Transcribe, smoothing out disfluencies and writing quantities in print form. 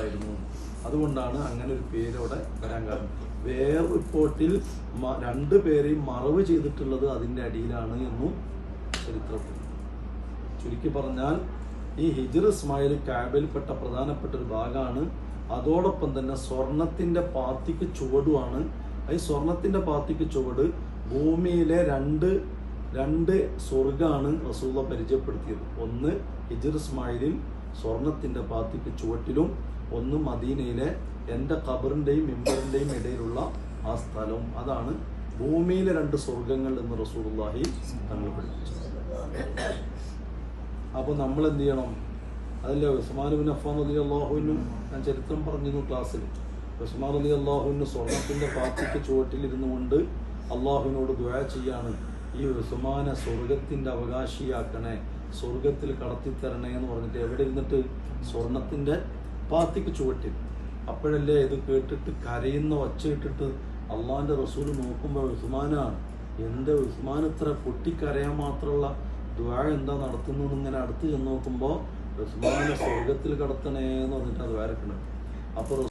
ഉണ്ടായിരുന്നു. അതുകൊണ്ടാണ് അങ്ങനെ ഒരു പേര് അവിടെ വരാൻ കാരണം. വേറെ റിപ്പോർട്ടിൽ 2 പേരെയും മറവ് ചെയ്തിട്ടുള്ളത് അതിൻ്റെ അടിയിലാണ് എന്നും ചരിത്രത്തിൽ. ചുരുക്കി പറഞ്ഞാൽ ഈ ഹിജ്ർ ഇസ്മായിൽ കഅബയിൽപ്പെട്ട പ്രധാനപ്പെട്ട ഒരു ഭാഗമാണ്. അതോടൊപ്പം തന്നെ സ്വർണത്തിൻ്റെ പാത്തിക്ക് ചുവടുമാണ്. ഈ സ്വർണത്തിൻ്റെ പാത്തിക്ക് ചുവട് ഭൂമിയിലെ രണ്ട് സ്വർഗ്ഗമാണ് റസൂലുള്ളാഹി പരിചയപ്പെടുത്തിയത്. ഒന്ന് ഹിജ്ർ ഇസ്മായിലിൽ സ്വർണത്തിൻ്റെ പാത്തിക്ക് ചുവട്ടിലും, ഒന്ന് മദീനയിലെ എൻ്റെ ഖബറിൻ്റെയും മിമ്പറിൻ്റെയും ഇടയിലുള്ള ആ സ്ഥലം. അതാണ് ഭൂമിയിലെ 2 സ്വർഗ്ഗങ്ങൾ എന്ന് റസൂലുള്ളാഹി തങ്ങൾ പഠിപ്പിച്ചു. അപ്പോൾ നമ്മൾ എന്ത് ചെയ്യണം? അതല്ലേ ഉസ്മാൻ ബിൻ അഫ്ഫാൻ റളിയല്ലാഹു അൻഹു, ഞാൻ ചരിത്രം പറഞ്ഞിരുന്നു ക്ലാസ്സിൽ. ഉസ്മാൻ റളിയല്ലാഹു അൻഹു സ്വർണത്തിൻ്റെ പാത്തിക്ക് ചുവട്ടിലിരുന്നു കൊണ്ട് അള്ളാഹുവിനോട് ദുആ ചെയ്യാണ്, ഈ ഉസ്മാനെ സ്വർഗത്തിൻ്റെ അവകാശിയാക്കണേ, സ്വർഗത്തിൽ കടത്തിത്തരണേ എന്ന് പറഞ്ഞിട്ട്. എവിടെ ഇരുന്നിട്ട്? സ്വർണത്തിൻ്റെ പാത്തിക്ക് ചുവട്ടിൽ. അപ്പോഴല്ലേ ഇത് കേട്ടിട്ട് കരയുന്ന ഒച്ച ഇട്ടിട്ട് അള്ളാഹിൻ്റെ റസൂൽ നോക്കുമ്പോൾ ഉസ്മാനാണ്. എൻ്റെ ഉസ്മാൻ ഇത്ര പൊട്ടിക്കരയാൻ മാത്രമുള്ള ദുആ എന്താ നടത്തുന്നു ഇങ്ങനെ അടുത്ത് ചെന്ന് നോക്കുമ്പോൾ ഉസ്മാനെ സ്വർഗത്തിൽ കടത്തണേ എന്ന് പറഞ്ഞിട്ട് അത് വരക്കണം. അപ്പോൾ